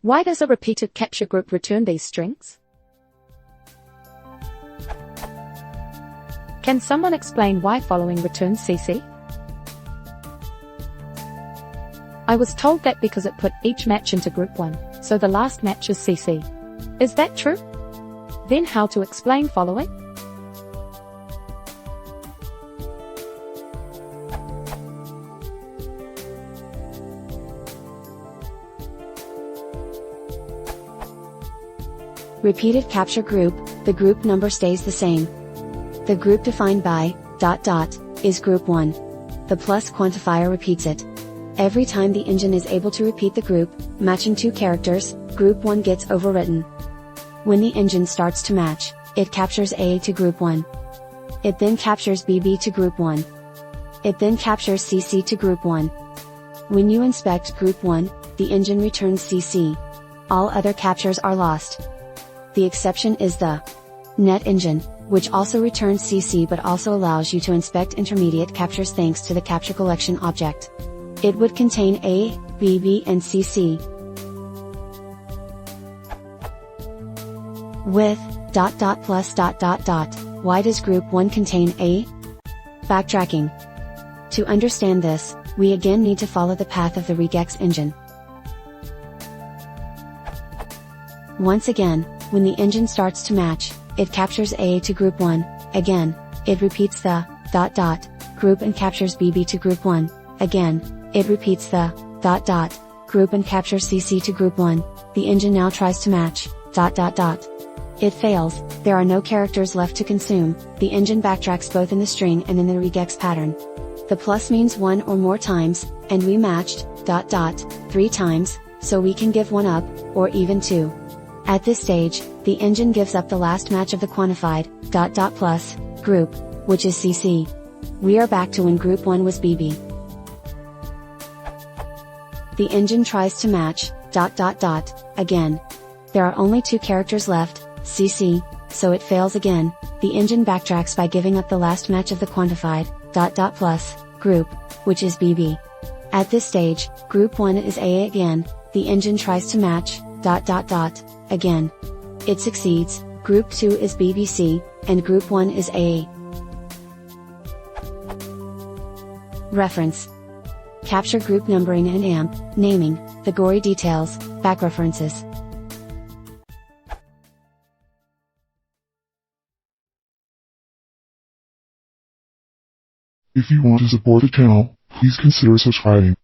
Why does a repeated capture group return these strings? Can someone explain why following returns CC? I was told that because it put each match into group 1, so the last match is CC. Is that true? Then how to explain following? Repeated capture group, the group number stays the same. The group defined by ... is group 1. The plus quantifier repeats it. Every time the engine is able to repeat the group, matching two characters, group 1 gets overwritten. When the engine starts to match, it captures A to group 1. It then captures BB to group 1. It then captures CC to group 1. When you inspect group 1, the engine returns CC. All other captures are lost. The exception is the net engine, which also returns CC but also allows you to inspect intermediate captures thanks to the capture collection object. It would contain A, BB and CC. With ... plus ... why does group 1 contain A? Backtracking. To understand this, we again need to follow the path of the regex engine. Once again, when the engine starts to match, it captures A to group 1, again, it repeats the ... group and captures BB to group 1, again, it repeats the ... group and captures CC to group 1, the engine now tries to match ... It fails, there are no characters left to consume, the engine backtracks both in the string and in the regex pattern. The plus means 1 or more times, and we matched ... 3 times, so we can give 1 up, or even 2. At this stage, the engine gives up the last match of the quantified ... plus group, which is CC. We are back to when group 1 was BB. The engine tries to match ... again. There are only 2 characters left, CC, so it fails again, the engine backtracks by giving up the last match of the quantified ... plus group, which is BB. At this stage, group 1 is A again, the engine tries to match ... again. It succeeds, group 2 is BBC, and group 1 is AA. Reference. Capture group numbering and AMP, naming, the gory details, back references. If you want to support the channel, please consider subscribing.